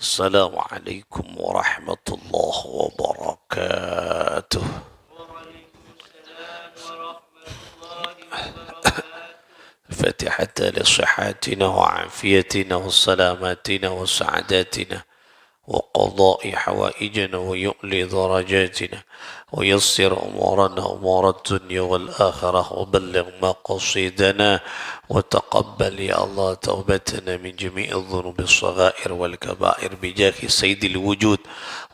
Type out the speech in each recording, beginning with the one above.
Assalamualaikum warahmatullahi wabarakatuh. فاتحة لصحاتنا وعافيتنا وسلاماتنا وسعاداتنا وقضاء حوائجنا ويؤلي درجاتنا ويسر أمورنا أمور الدنيا والآخرة وبلغ مقاصدنا وتقبل يا الله توبتنا من جميع الذنوب الصغائر والكبائر بجاه سيد الوجود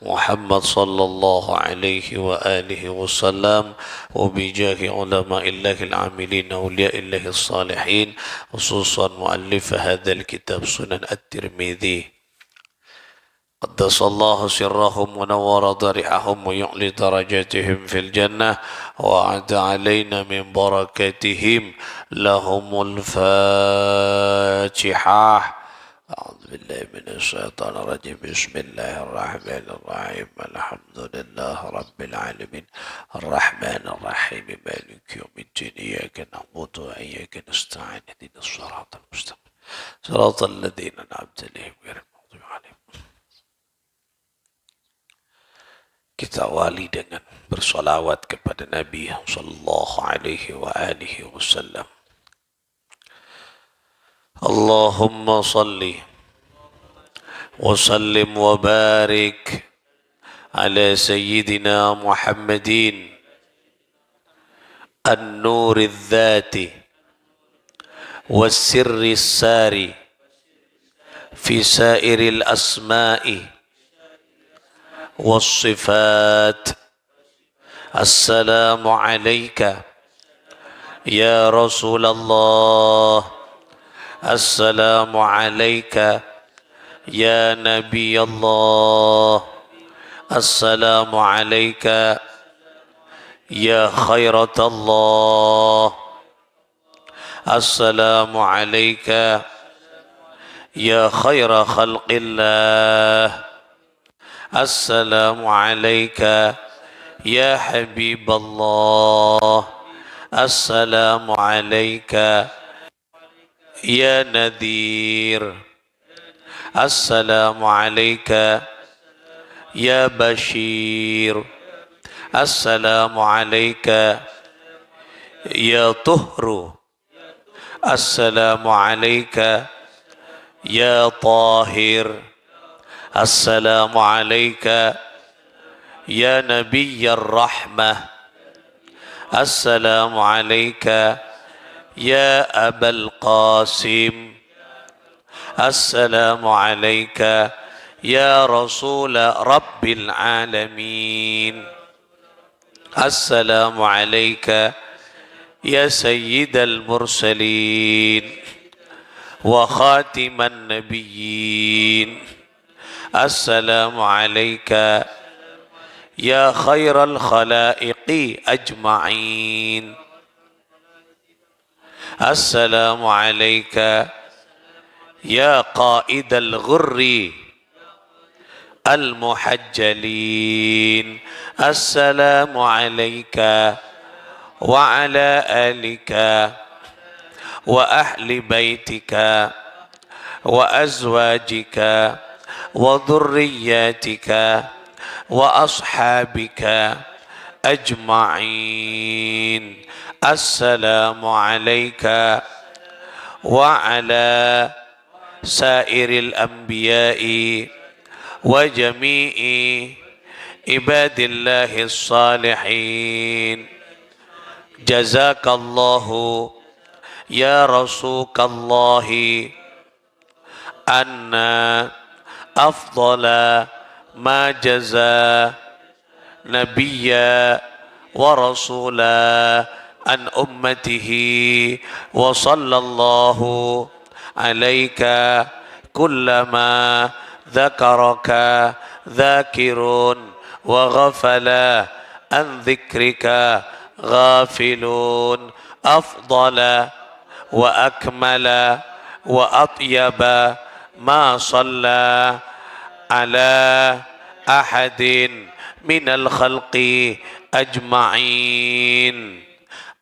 محمد صلى الله عليه وآله وسلم وبجاه علماء الله العاملين أولياء الله الصالحين خصوصا مؤلف هذا الكتاب سنن الترمذي قدس الله سرهم ونور ضريحهم ويعلي درجاتهم في الجنة وأعد علينا من بركاتهم لهم الفاتحة. أعوذ بالله من الشيطان الرجيم. بسم الله الرحمن الرحيم. الحمد لله رب العالمين الرحمن الرحيم مالك يوم الدين إياك نعبد وإياك نستعين اهدنا الصراط المستقيم صراط الذين أنعمت عليهم غير المغضوب عليهم. Kita awali dengan bersolawat kepada Nabi sallallahu alaihi wa alihi wasallam. Allahumma salli wa sallim wa barik ala sayyidina Muhammadin an-nur al-dhati was-sirr as-sari fi sairil asma'i والصفات. السلام عليك يا رسول الله. السلام عليك يا نبي الله. السلام عليك يا خيرة الله. السلام عليك يا خير خلق الله. السلام عليك يا حبيب الله. السلام عليك يا نذير. السلام عليك يا بشير. السلام عليك يا طهر. السلام عليك يا طاهر. السلام عليك يا نبي الرحمة. السلام عليك يا أبا القاسم. السلام عليك يا رسول رب العالمين. السلام عليك يا سيد المرسلين وخاتم النبيين. السلام عليك يا خير الخلائق أجمعين. السلام عليك يا قائد الغر المحجلين. السلام عليك وعلى آلك وأهل بيتك وأزواجك وذرياتك وأصحابك أجمعين. السلام عليك وعلى سائر الأنبياء وجميع عباد الله الصالحين. جزاك الله يا رسول الله أن أفضل ما جزى نبيا ورسولا عن أمته وصلى الله عليك كلما ذكرك ذاكر وغفل عن ذكرك غافلون. أفضل وأكمل وأطيب ما صلى على أحد من الخلق أجمعين.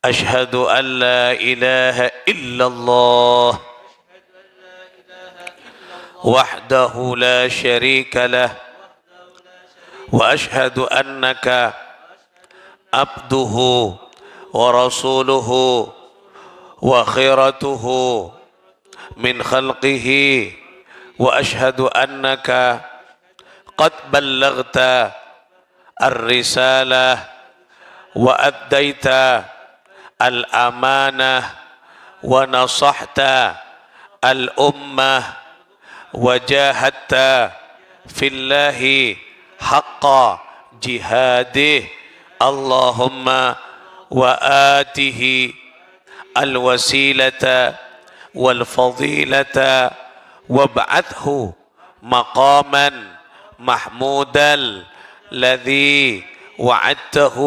أشهد أن لا إله إلا الله وحده لا شريك له وأشهد أنك عبده ورسوله وخيرته من خلقه وأشهد أنك قد بلغت الرسالة وأديت الأمانة ونصحت الأمة وجاهدت في الله حق جهاده اللهم وآته الوسيلة والفضيلة وابعثه مقاما محمودا الذي وعدته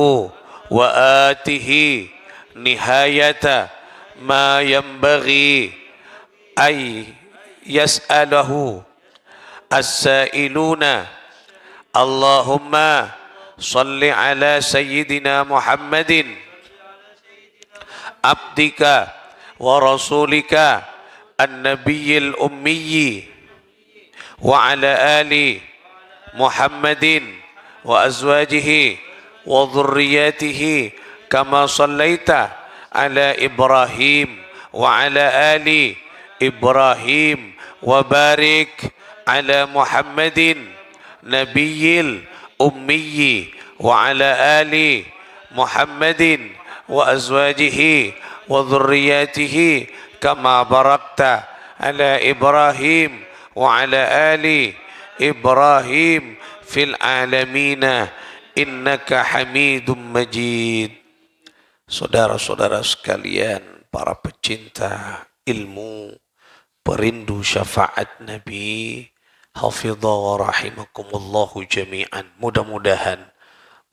وآته نهاية ما ينبغي أن يسأله السائلون اللهم صل على سيدنا محمد عبدك ورسولك النبي الأمي وعلى آل محمد وأزواجه وذرياته كما صليت على إبراهيم وعلى آل إبراهيم وبارك على محمد نبي الأمي وعلى آل محمد وأزواجه وذرياته كما باركت على إبراهيم وعلى آل إبراهيم في العالمين إنك حميد مجيد. Saudara-saudara sekalian, para pecinta ilmu, perindu syafaat Nabi, hafidha wa rahimakumullahu jami'an. Mudah-mudahan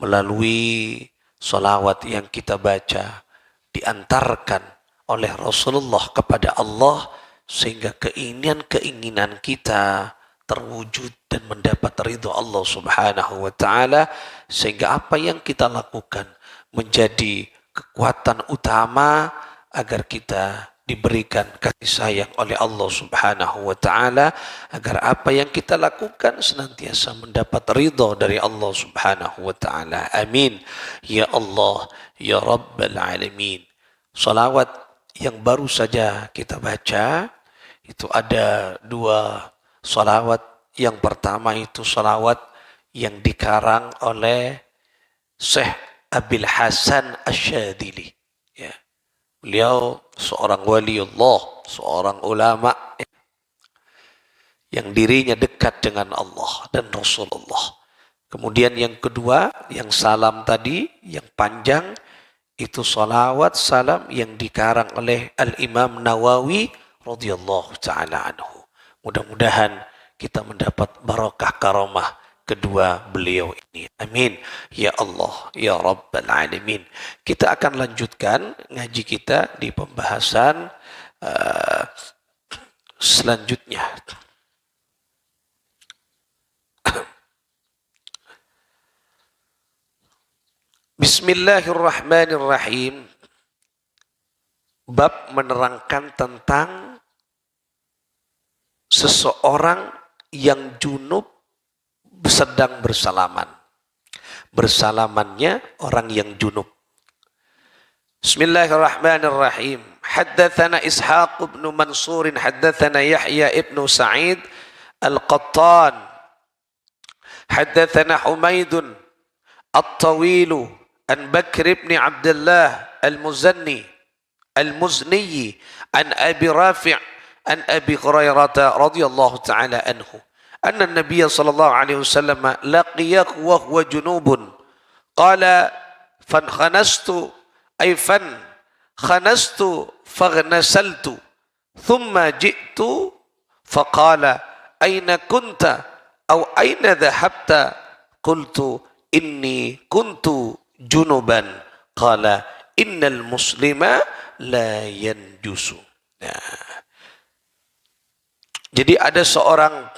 melalui salawat yang kita baca diantarkan oleh Rasulullah kepada Allah sehingga keinginan-keinginan kita terwujud dan mendapat ridho Allah Subhanahu wa taala, sehingga apa yang kita lakukan menjadi kekuatan utama agar kita diberikan kasih sayang oleh Allah Subhanahu wa taala, agar apa yang kita lakukan senantiasa mendapat ridha dari Allah Subhanahu wa taala. Amin ya Allah ya Rabbal alamin. Salawat yang baru saja kita baca itu ada dua salawat. Yang pertama itu salawat yang dikarang oleh Syekh Abil Hasan Asyadili. Ya. Beliau seorang waliullah, seorang ulama yang dirinya dekat dengan Allah dan Rasulullah. Kemudian yang kedua, yang salam tadi, yang panjang, itu salawat salam yang dikarang oleh Al-Imam Nawawi radhiyallahu ta'ala anhu. Mudah-mudahan kita mendapat barakah karamah kedua beliau ini. Amin ya Allah ya Rabbal alamin. Kita akan lanjutkan ngaji kita di pembahasan selanjutnya. Bismillahirrahmanirrahim. Bab menerangkan tentang seseorang yang junub sedang bersalaman. Bersalamannya orang yang junub. Bismillahirrahmanirrahim. Haddatsana Ishaq bin Mansur, haddatsana Yahya ibn Sa'id Al-Qattan. Haddatsana Humaid At-Tawil an Bakr ibn Abdullah Al-Muzni an Abi Rafi' an Abi Hurairah radhiyallahu ta'ala anhu. أن النبي صلى الله عليه وسلم لقيه وهو جنوب قال فانخنست فاغنسلت ثم جئت فقال أين كنت أو أين ذهبت قلت إني كنت جنبا قال إن المسلم لا ينجس. Jadi ada seorang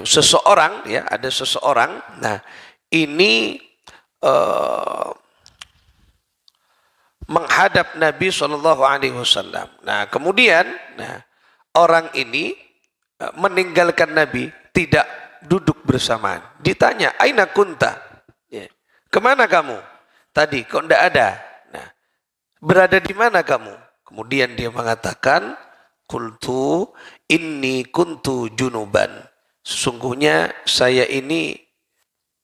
seseorang ya, ada seseorang. Nah, ini menghadap Nabi SAW. Nah, kemudian, orang ini meninggalkan Nabi, tidak duduk bersamaan. Ditanya, aina kunta? Ya. Kemana kamu? Tadi kok tidak ada? Nah, berada di mana kamu? Kemudian dia mengatakan, Qultu inni kuntu junuban. Sesungguhnya saya ini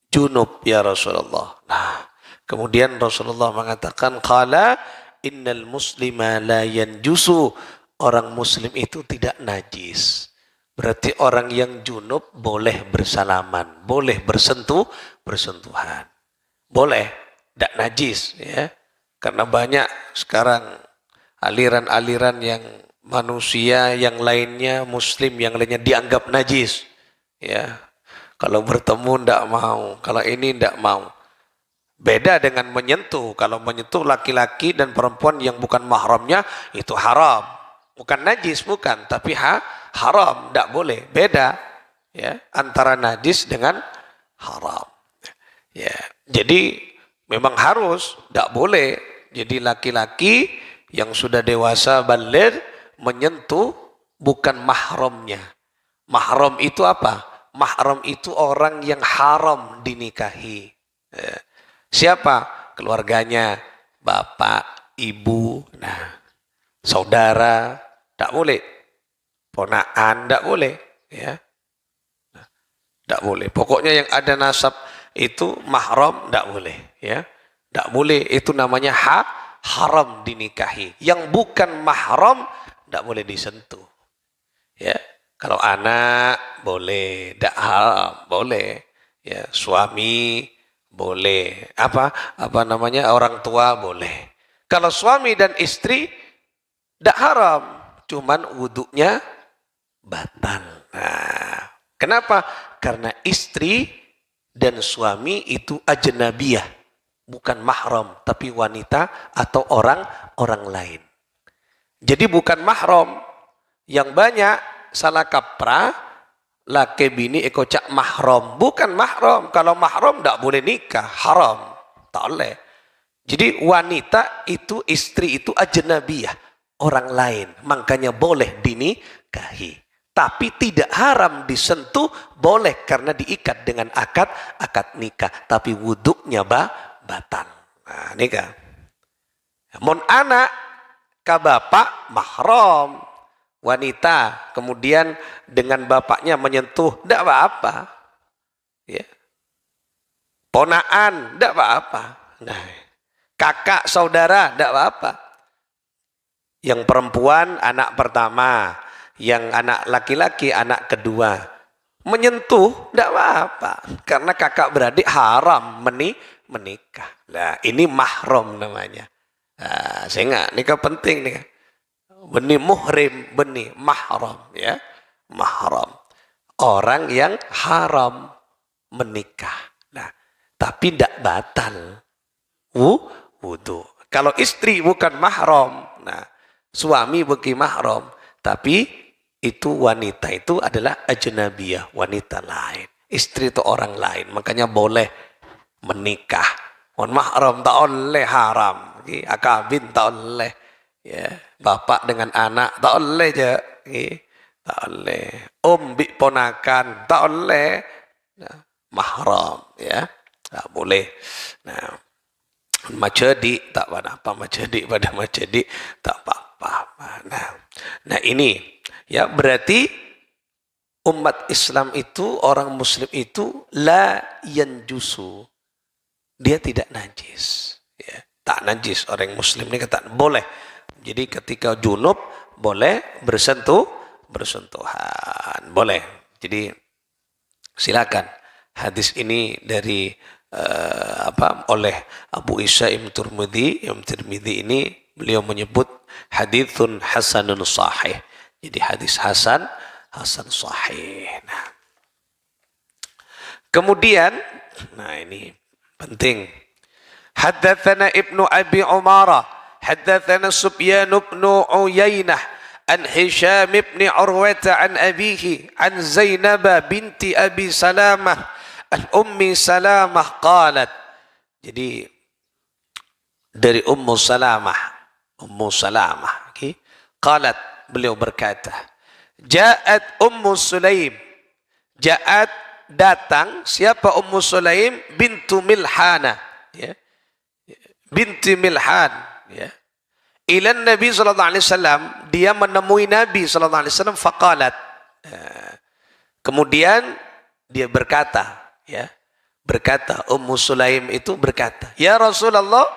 junub ya Rasulullah. Nah, kemudian Rasulullah mengatakan, Qala innal muslima la yanjusu. Orang muslim itu tidak najis. Berarti orang yang junub boleh bersalaman, boleh bersentuhan. Boleh, tidak najis ya. Karena banyak sekarang aliran-aliran yang manusia yang lainnya, muslim yang lainnya dianggap najis. Ya. Kalau bertemu tidak mau, kalau ini tidak mau. Beda dengan menyentuh. Kalau menyentuh laki-laki dan perempuan yang bukan mahramnya itu haram. Bukan najis, bukan, tapi haram, tidak boleh. Beda ya antara najis dengan haram. Ya, jadi memang harus, tidak boleh. Jadi laki-laki yang sudah dewasa baligh menyentuh bukan mahramnya. Mahram itu apa? Mahram itu orang yang haram dinikahi. Ya. Siapa? Keluarganya, bapak, ibu, nah, saudara, tidak boleh. Ponakan, tidak boleh. Ya, tidak boleh. Pokoknya yang ada nasab itu mahram, tidak boleh. Ya, tidak boleh. Itu namanya haram dinikahi. Yang bukan mahram, tidak boleh disentuh. Ya, kalau anak boleh, tidak haram, boleh. Ya, suami boleh. Apa namanya? Orang tua boleh. Kalau suami dan istri tidak haram, cuman wuduknya batal. Nah, kenapa? Karena istri dan suami itu ajnabiyah, bukan mahram, tapi wanita atau orang lain. Jadi bukan mahram. Yang banyak salah kaprah, laki bini ekocak mahram. Bukan mahram. Kalau mahram tidak boleh nikah, haram. Tak boleh. Jadi wanita itu, istri itu ajnabiyah, orang lain. Makanya boleh dinikahi. Tapi tidak haram disentuh, boleh karena diikat dengan akad nikah. Tapi wuduknya batal. Nah, nikah. Mon anak ka bapak mahram. Wanita kemudian dengan bapaknya menyentuh, tidak apa-apa. Ya. Ponaan, tidak apa-apa. Nah, kakak, saudara, tidak apa-apa. Yang perempuan anak pertama, yang anak laki-laki anak kedua. Menyentuh tidak apa-apa. Karena kakak beradik haram menikah. Nah, ini mahram namanya. Nah, saya ingat, nikah penting nih. Benih muhrim, benih mahram ya. Mahram. Orang yang haram menikah. Nah, tapi tidak batal wudu. Kalau istri bukan mahram, nah, suami bukan mahram, tapi itu wanita itu adalah ajnabiyah, wanita lain. Istri itu orang lain, makanya boleh menikah. Mohon mahram tak oleh haram. Akabin tak oleh. Ya, bapak dengan anak tak oleh je. Tak oleh. Bi ponakan tak oleh. Nah, mahram ya. Tak boleh. Nah, macedik tak apa macedik pada macedik tak apa-apa. Nah ini ya berarti umat Islam itu, orang muslim itu la yanjusu. Dia tidak najis. Ya, tak najis. Orang muslim ini kata boleh. Jadi ketika junub boleh bersentuhan. Boleh. Jadi silakan. Hadis ini dari oleh Abu Isa Imam Tirmidzi ini beliau menyebut haditsun hasanun sahih. Jadi hadis hasan sahih. Nah. Kemudian, nah ini penting. Haddatsana Ibnu Abi Umara, haddatsana Sufyan bin Uyainah an Hisham bin Urwah an abihi an Zainab binti Abi Salamah an Ummi Salamah qalat. Jadi dari Ummu Salamah, okay? Qalat, beliau berkata, Ja'at Ummu Sulaim. Ja'at datang, siapa Ummu Sulaim? Bintu Milhana, ya. Binti Milhan, ya. Ilan Nabi sallallahu alaihi wasallam, dia menemui Nabi sallallahu alaihi wasallam, faqalat. Kemudian dia berkata, ya. Berkata, Ummu Sulaim itu berkata, "Ya Rasulullah,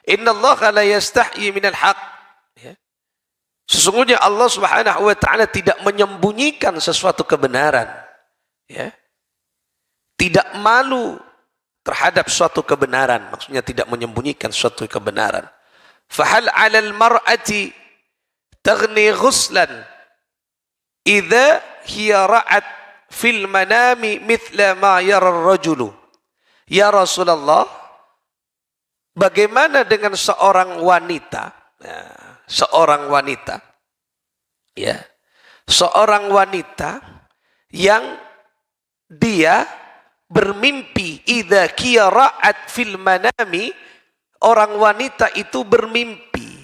innallaha la yastahyi minal haq." Ya. Sesungguhnya Allah Subhanahu wa taala tidak menyembunyikan sesuatu kebenaran. Ya. Tidak malu terhadap suatu kebenaran, maksudnya tidak menyembunyikan suatu kebenaran. Fahal 'alal mar'ati taghni ghuslan idza hiya ra'at fil manami mithla ma yara ar-rajulu. Ya Rasulullah, bagaimana dengan seorang wanita? Nah, seorang wanita, ya, seorang wanita yang dia bermimpi, idza hiya ra'at fil manami, orang wanita itu bermimpi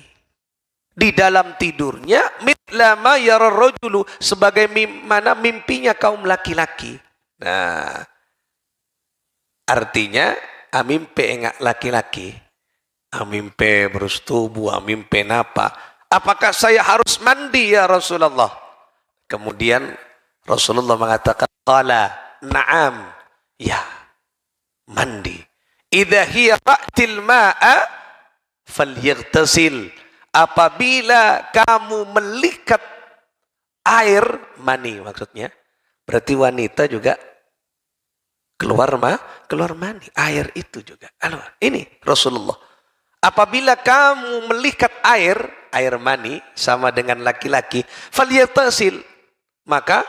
di dalam tidurnya, mithla ma yara rajulu, sebagai mana mimpinya kaum laki-laki. Nah, artinya mimpi engak laki-laki, mimpi bersetubuh, mimpi napa? Apakah saya harus mandi ya Rasulullah? Kemudian Rasulullah mengatakan, qala na'am, ya, mandi. Idza hiya ra'til ma'a falyaghtasil. Apabila kamu melihat air mani, maksudnya berarti wanita juga keluar mani, air itu juga. Ini Rasulullah. Apabila kamu melihat air mani sama dengan laki-laki, falyaghtasil, maka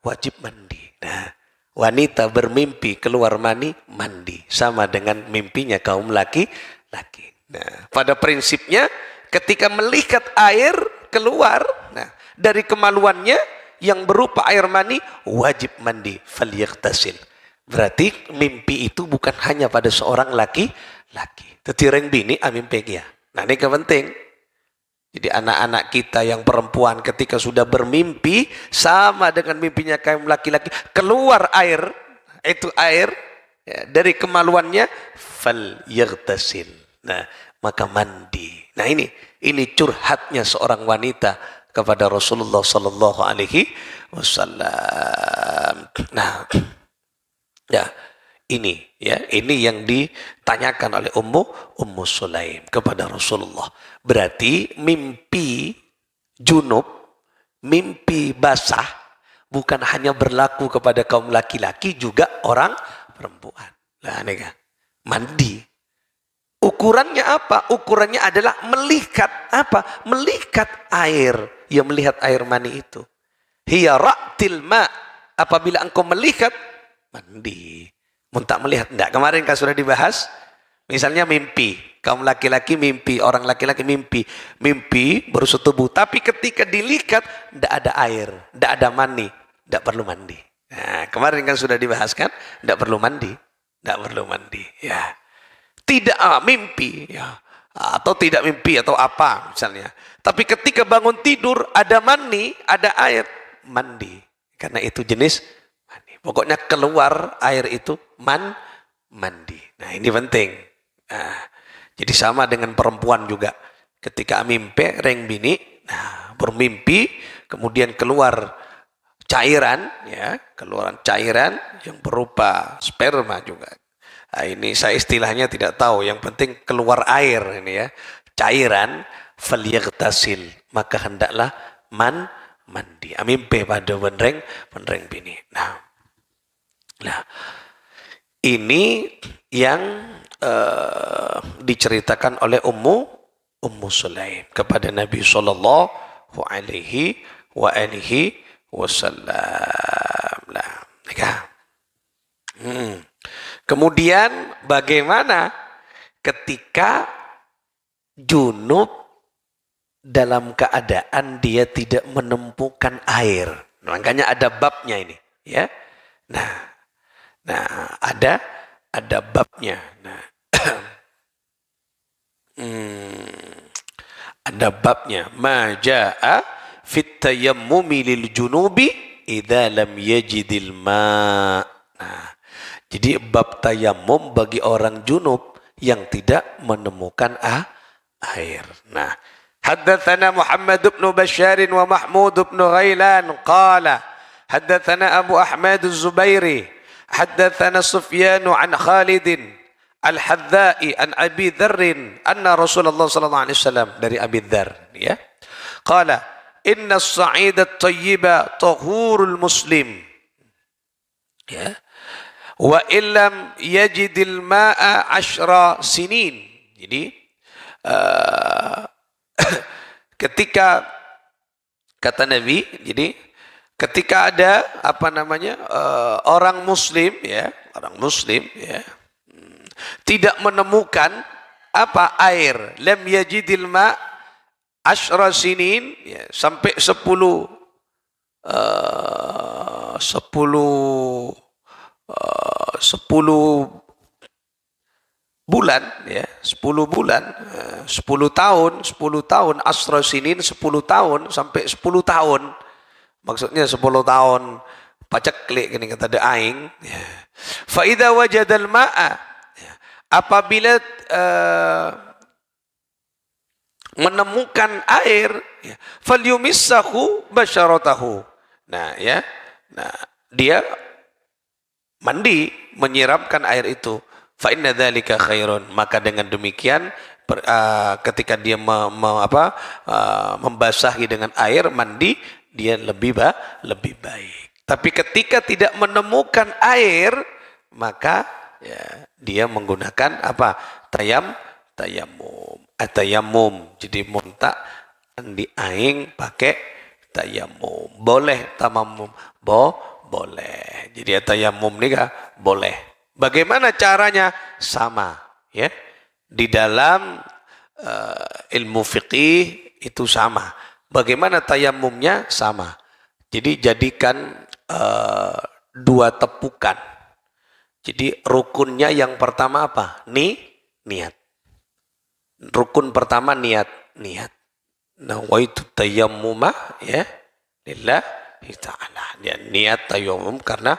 wajib mandi. Nah, wanita bermimpi keluar mani, mandi sama dengan mimpinya kaum laki-laki. Nah, pada prinsipnya ketika melihat air keluar, nah, dari kemaluannya yang berupa air mani, wajib mandi, falyaghtasil. Berarti mimpi itu bukan hanya pada seorang laki-laki. Tetireng bini mimpi dia. Nah, ini penting. Jadi anak-anak kita yang perempuan ketika sudah bermimpi sama dengan mimpinya kaum laki-laki, keluar air, itu air, ya, dari kemaluannya, falyaghtasil. Nah, maka mandi. Nah, ini curhatnya seorang wanita kepada Rasulullah sallallahu alaihi wasallam. Nah, ya, ini yang ditanyakan oleh Ummu Sulaim kepada Rasulullah. Berarti mimpi junub, mimpi basah bukan hanya berlaku kepada kaum laki-laki, juga orang perempuan. Nah, ini kan mandi. Ukurannya apa? Ukurannya adalah melihat apa? Melihat air. Ya, melihat air mani itu. Hiya ra'til ma. Apabila engkau melihat, mandi. Tak melihat, enggak. Kemarin kan sudah dibahas. Misalnya mimpi. Kaum laki-laki mimpi. Orang laki-laki mimpi. Mimpi bersetubuh. Tapi ketika dilihat, enggak ada air. Enggak ada mani. Enggak perlu mandi. Nah, kemarin kan sudah dibahas kan. Enggak perlu mandi. Enggak perlu mandi. Ya. Tidak mimpi, ya, atau tidak mimpi atau apa misalnya. Tapi ketika bangun tidur ada mani, ada air, mandi. Karena itu jenis mani. Pokoknya keluar air itu mandi. Nah, ini penting. Nah, jadi sama dengan perempuan juga. Ketika mimpi reng bini, nah, bermimpi kemudian keluar cairan, ya, keluaran cairan yang berupa sperma juga. Nah, ini saya istilahnya tidak tahu, yang penting keluar air ini, ya, cairan, falyaghtasil, maka hendaklah mandi. Mimpi pada penreng bini. Nah, ini yang diceritakan oleh Ummu Sulaim kepada Nabi sallallahu alaihi wasallam. Nah, kemudian bagaimana ketika junub dalam keadaan dia tidak menemukan air? Makanya ada babnya ini, ya. Nah, ada babnya. Nah, ada babnya. Ma jaa fit tayammumi lil junubi idza lam yajidil ma. Nah, jadi bab tayammum bagi orang junub yang tidak menemukan air. Nah, haddatsana Muhammad bin Bashar wa Mahmud bin Ghailan qala haddatsana Abu Ahmad Az-Zubairi haddatsana Sufyan an Khalid Al-Hadzai an Abi Dzar anna Rasulullah sallallahu alaihi wasallam, dari Abi Dzar ya. Qala inna as-sa'ida at-tayyiba tahurul muslim. Ya. Wa illam yajidil ma'a 10 sinin. Jadi ketika kata Nabi, jadi ketika ada orang muslim ya, tidak menemukan air, lam yajidil ma 10 sinin ya, sampai 10 bulan ya, 10 bulan, 10 tahun, asra sinin 10 tahun sampai 10 tahun. Maksudnya 10 tahun paceklik ini kata de aing ya. Fa idza wajadal ma'a, apabila menemukan air ya, falyumissahu basyaratahu. Nah ya, nah dia mandi, menyiramkan air itu. Fa inna dzalika khairun, maka dengan demikian ketika dia membasahi dengan air mandi, dia lebih baik. Tapi ketika tidak menemukan air, maka ya, dia menggunakan tayammum. Jadi muntak di aing pakai tayammum. Boleh tamamum, boleh. Jadi tayammum nikah boleh. Bagaimana caranya? Sama ya. Di dalam ilmu fiqih itu sama. Bagaimana tayammumnya? Sama. Jadi jadikan 2 tepukan. Jadi rukunnya yang pertama apa? Niat. Rukun pertama niat. Nawaitu tayammuma ya lillahi ta'ala. Ya, niat tayammum karena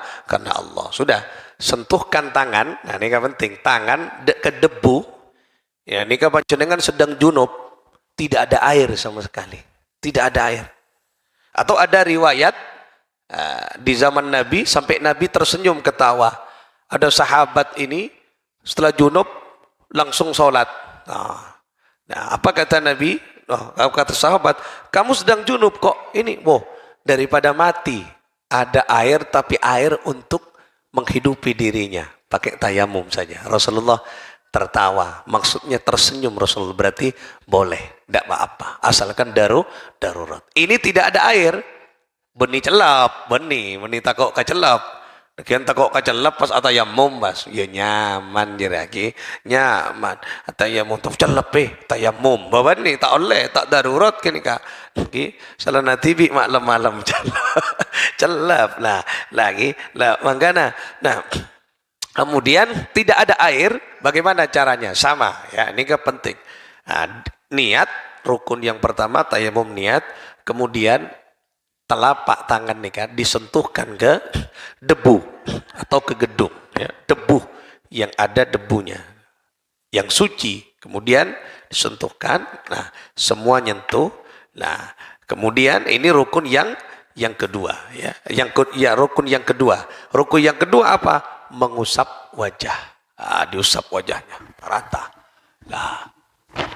Allah. Sudah, sentuhkan tangan. Nah, ini penting. Tangan ke debu. Ya, ini panjenengan sedang junub, tidak ada air sama sekali. Tidak ada air. Atau ada riwayat di zaman Nabi sampai Nabi tersenyum ketawa. Ada sahabat ini setelah junub langsung sholat. Nah, apa kata Nabi? Kata sahabat, kamu sedang junub kok ini? Daripada mati ada air, tapi air untuk menghidupi dirinya. Pakai tayamum saja. Rasulullah tertawa. Maksudnya tersenyum Rasulullah. Berarti boleh. Tidak apa-apa. Asalkan darurat. Ini tidak ada air. Benih celap. Benih takok kecelap. Kian takok kecelap pas atayamum bas. Ya nyaman lagi. Nyaman. Atayamum tu celap tayamum. Bawa ni tak oleh. Tak darurat kini kak. Salah nanti bi malam-malam celap. Nah lagi. Mangkana. Nah. Kemudian tidak ada air, bagaimana caranya? Sama, ya ini kan penting. Nah, niat, rukun yang pertama tayamum niat, kemudian telapak tangan nih kan disentuhkan ke debu atau ke gedung, ya, debu yang ada debunya, yang suci, kemudian disentuhkan. Nah, semua nyentuh. Nah, kemudian ini rukun yang kedua, ya, rukun yang kedua. Rukun yang kedua apa? Mengusap wajah. Diusap wajahnya rata. Nah,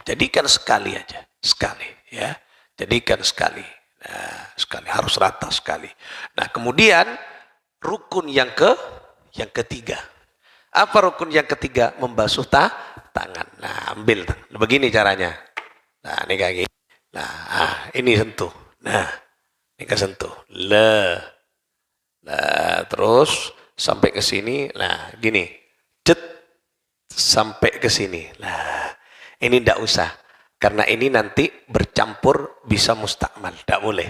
jadikan sekali aja, sekali ya. Jadikan sekali. Nah, sekali harus rata sekali. Nah, kemudian rukun yang ketiga. Apa rukun yang ketiga? Membasuh tangan. Nah, ambil begini caranya. Nah, ini kayak gini. Nah, ini sentuh. Nah, ini kesentuh. Nah, terus sampai ke sini, nah gini, sampai ke sini. Nah, ini tidak usah, karena ini nanti bercampur bisa mustakmal, tidak boleh.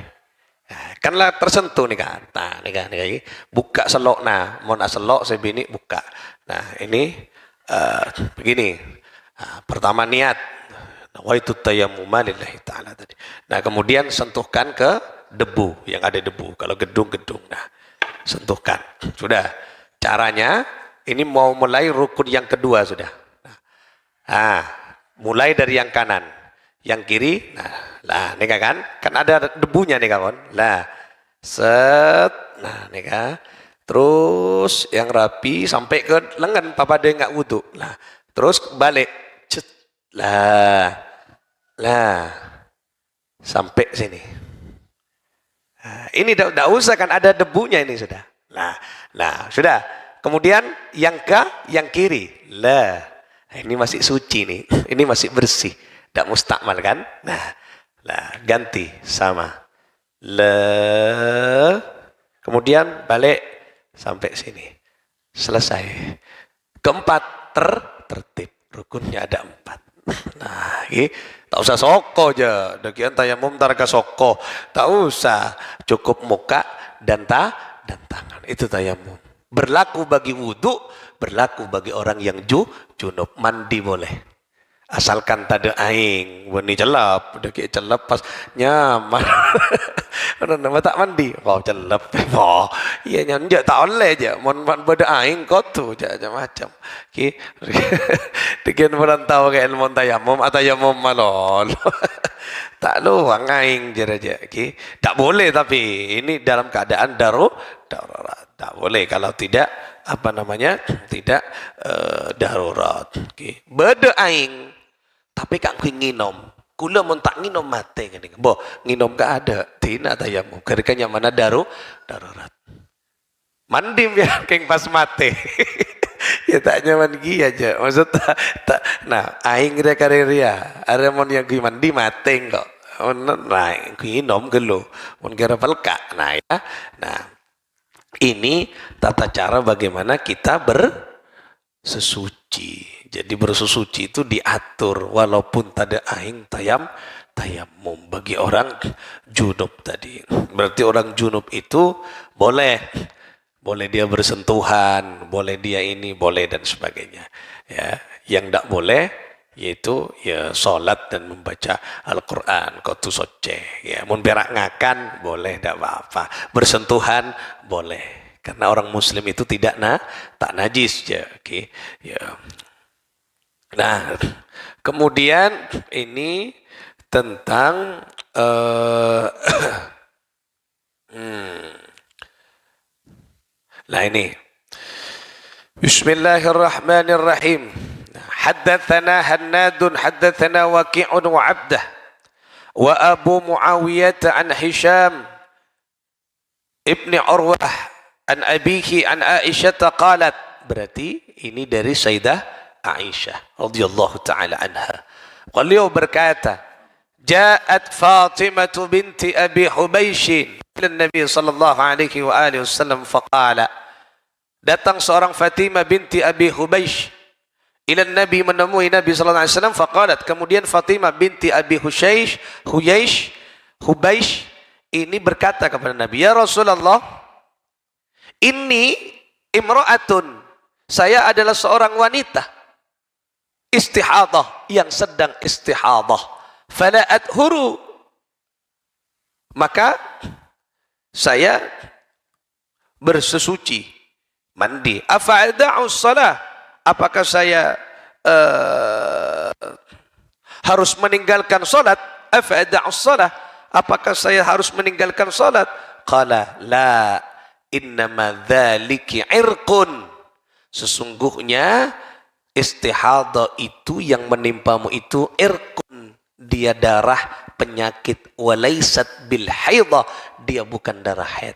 Nah, kanlah tersentuh nih kan, nah nih kan, buka selok, nah mau nak selok saya bini buka. Nah ini begini, nah, pertama niat, Nawaitu tayammuma lillahi ta'ala tadi. Nah, kemudian sentuhkan ke debu, yang ada debu. Kalau gedung-gedung, nah, sentuhkan. Sudah. Caranya, ini mau mulai rukun yang kedua sudah. Nah, mulai dari yang kanan. Yang kiri, nah, nih kan? Kan ada debunya nih kawan. Nah, set, nah, nih kan? Terus yang rapi sampai ke lengan, papa dia nggak wudhu. Nah, terus balik. Cet. Lah, sampai sini. Nah, ini tidak usah kan ada debunya ini sudah. Nah, sudah. Kemudian yang kiri. Lah, ini masih suci nih. Ini masih bersih. Tidak mustakmal kan? Nah, ganti sama. Lah, kemudian balik sampai sini. Selesai. Keempat tertib. Rukunnya ada 4. Nah, ini tak usah soko aja. Dakian tayamum tarka soko. Tak usah. Cukup muka dan tangan. Itu tayamum. Berlaku bagi wudhu, berlaku bagi orang yang junub. Mandi boleh. Asalkan tak ada aing. Wani celap. Dakian celap pas nyaman. Nama tak mandi. Oh celap. Oh, iya nyanjak tak oleh aja. Mon pada aing kau tu macam. Ki. Dikian orang tahu ke ilmu tayamum atau tayamum malol. Tak luang aing aja. Ki. Tak boleh tapi ini dalam keadaan darurat. Tak boleh kalau tidak tidak darurat. Ki. Beda aing. Tapi kak nginom. Kula mun tak nginom mate ngene. Boh, nginom gak ada. Tina tayamum. Kerekanya mana darurat. Mandi biar keng pas mate. Ya tak nyaman gi aja. Maksud tak nah aing dia kareria. Ada mon yang gi mandi mate kok. Nah, nginom gelo. Mun kira pelka. Nah, ya. Nah, ini tata cara bagaimana kita bersesuci. Jadi bersesuci itu diatur walaupun tak ada aing tayamum bagi orang junub tadi. Berarti orang junub itu boleh dia bersentuhan, boleh dia ini, boleh dan sebagainya. Ya, yang tidak boleh yaitu ya salat dan membaca Al-Qur'an qatu soce. Ya, mun berak ngakan boleh tidak apa-apa. Bersentuhan boleh. Karena orang muslim itu tak najis ya. Okay. Ya. Nah, kemudian ini tentang nah ini Bismillahirrahmanirrahim. Haddatsana Hannadun haddatsana Waqi'un wa 'Abdah wa Abu Muawiyah an Hisham ibni Urwah an abihi an Aisyah qalat. Berarti ini dari Sayyidah Aisyah radhiyallahu taala anha. Beliau berkata, "Ja'at Fatimah binti Abi Hubaysh ila Nabi sallallahu alaihi wa alihi wasallam faqala." Datang seorang Fatimah binti Abi Hubaysh ila Nabi menemui Nabi sallallahu alaihi wasallam faqalat. Kemudian Fatimah binti Abi Hubaysh ini berkata kepada Nabi, "Ya Rasulullah, inni imra'atun." Saya adalah seorang wanita istihadah yang sedang istihadah. Fala adhuru, maka saya bersesuci, mandi. Afa'ada'u shalah, apakah saya harus meninggalkan salat? Afa'ada'u shalah, apakah saya harus meninggalkan salat? Qala la, innama dzaliki irqun, sesungguhnya istihadah itu yang menimpamu itu irkun, dia darah penyakit, walaisat bil haidah, dia bukan darah haid.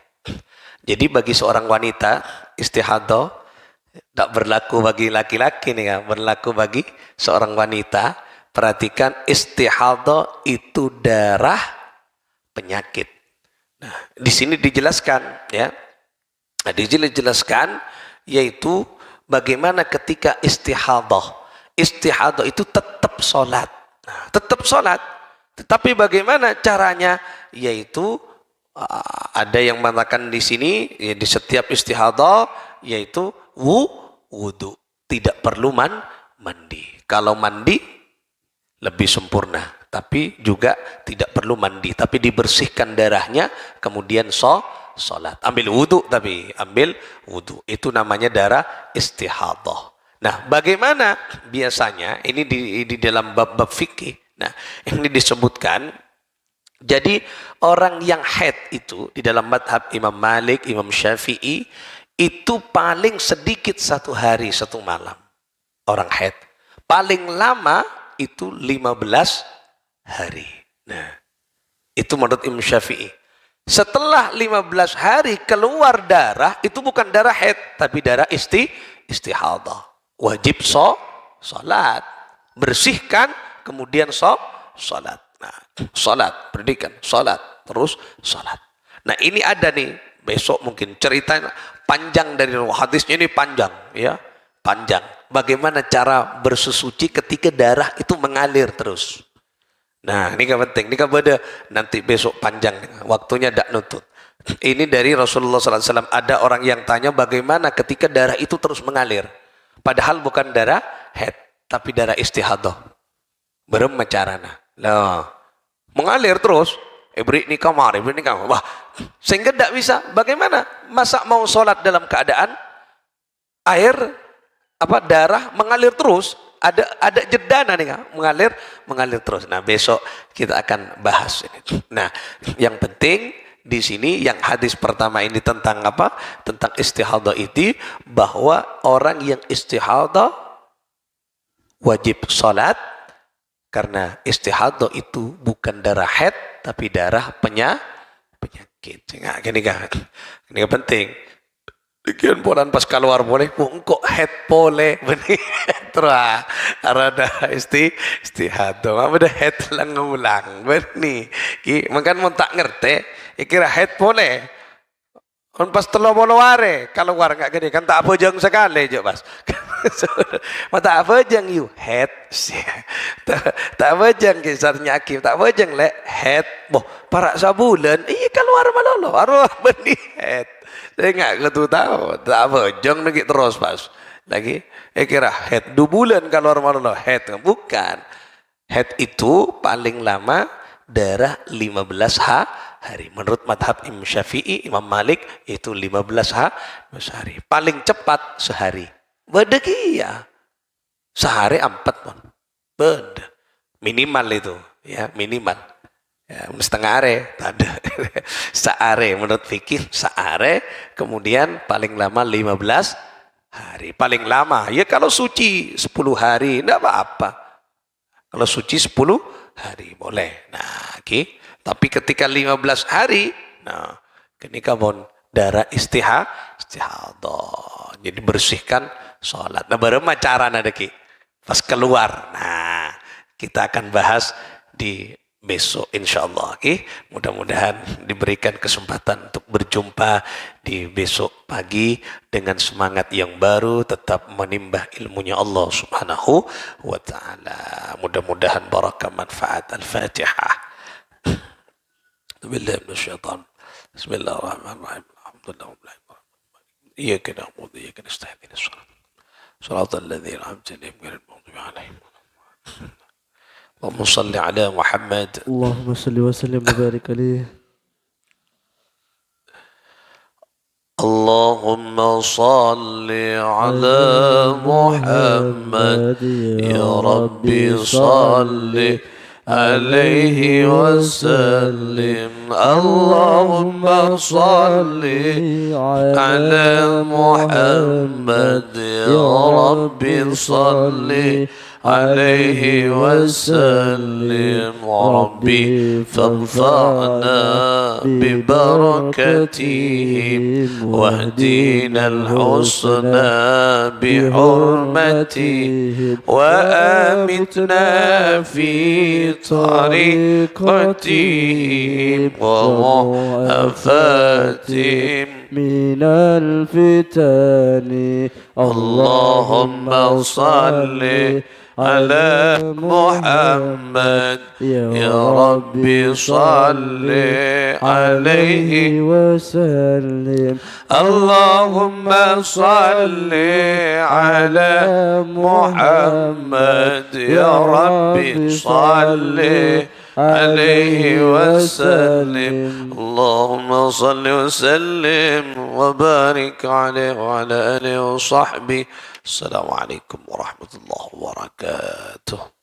Jadi bagi seorang wanita istihadah tak berlaku bagi laki-laki nih kan, berlaku bagi seorang wanita. Perhatikan, istihadah itu darah penyakit. Nah, di sini dijelaskan ya. Nah, dijelaskan yaitu bagaimana ketika istihadah. Istihadah itu tetap sholat. Nah, tetap sholat. Tetapi bagaimana caranya? Yaitu ada yang mengatakan di sini ya, di setiap istihadah yaitu wudhu. Tidak perlu mandi. Kalau mandi lebih sempurna. Tapi juga tidak perlu mandi, tapi dibersihkan darahnya, kemudian sholat. Ambil wudhu, tapi ambil wudhu. Itu namanya darah istihadah. Nah, bagaimana biasanya ini di dalam bab-bab fikih. Nah, ini disebutkan. Jadi orang yang haid itu di dalam madhab Imam Malik, Imam Syafi'i itu paling sedikit 1 hari 1 malam. Orang haid. Paling lama itu 15 hari. Nah, itu menurut Imam Syafi'i. Setelah 15 hari keluar darah, itu bukan darah haid, tapi darah istihadah. Wajib sholat. Bersihkan, kemudian sholat. Nah, sholat, pendidikan, sholat, terus sholat. Nah, ini ada nih, besok mungkin ceritanya panjang dari hadisnya ini panjang, ya, panjang. Bagaimana cara bersesuci ketika darah itu mengalir terus. Nah, ini kan penting, ini kan beda. Nanti besok panjang, waktunya tidak nutut. Ini dari Rasulullah SAW. Ada orang yang tanya bagaimana ketika darah itu terus mengalir. Padahal bukan darah haid, tapi darah istihadah. Berapa caranya? Lah, mengalir terus. Ibrik ni kamar. Wah, sehingga tidak bisa. Bagaimana? Masa mau sholat dalam keadaan air, darah mengalir terus? Ada jedana nih, mengalir terus. Nah, besok kita akan bahas ini. Nah, yang penting di sini yang hadis pertama ini tentang apa? Tentang istihadah itu, bahwa orang yang istihadah wajib salat karena istihadah itu bukan darah haid tapi darah penyakit. Nah, ini kan penting. Sekian bulan pas keluar boleh, kok head boleh, benih terus ada istihadah, apa dah head ulang, benih. Makan mau tak ngerti, kira head boleh. Kan pas telo boloware, kalau keluar nggak gini, kan tak bojong sekali je pas. Mata apa jang you head, tak bojong kisarnya akim, tak bojong le head, boh para sabulan, iya keluar malolo, arwah benih head. Saya nggak tahu, tak apa, jangan lagi terus pas lagi. Kira head 2 bulan kalau orang head, bukan. Head itu paling lama darah 15 hari. Menurut madhab Imam Syafi'i, Imam Malik itu 15 hari. Paling cepat sehari. Beda ya, sehari 4 pun. Beda. Minimal itu, ya minimal. Ya, setengah are, ada seare menurut fikih seare, kemudian paling lama 15 hari, paling lama ya kalau suci 10 hari tidak apa-apa, kalau suci 10 hari boleh. Nah, tapi ketika 15 hari, nah ini kamu darah istihadah, jadi bersihkan sholat. Nah, baru cara ada pas keluar. Nah, kita akan bahas di besok insyaallah. Mudah-mudahan diberikan kesempatan untuk berjumpa di besok pagi dengan semangat yang baru, tetap menimba ilmunya Allah Subhanahu wa taala. Mudah-mudahan barakah manfaat. Al-Fatihah. Bismillahirrahmanirrahim. Alhamdulillah. Iyyaka na'budu wa iyyaka nasta'in. Shiratal ladzina an'amta 'alaihim ghairil maghdubi 'alaihim. اللهم صل على محمد. اللهم صل وسلم وبارك عليه. اللهم صل على محمد يا ربي صل عليه وسلم. اللهم صل على محمد يا ربي صل عليه وسلم. ربي فانفعنا ببركتهم واهدنا الحسنى بحرمتهم وآمتنا في طريقتهم ومعافاتهم من الفتن اللهم صل على محمد يا ربي صل عليه وسلم. اللهم صل على محمد يا ربي صل عليه وسلم. اللهم صل وسلم وبارك عليه وعلى آله وصحبه. السلام عليكم ورحمة الله وبركاته.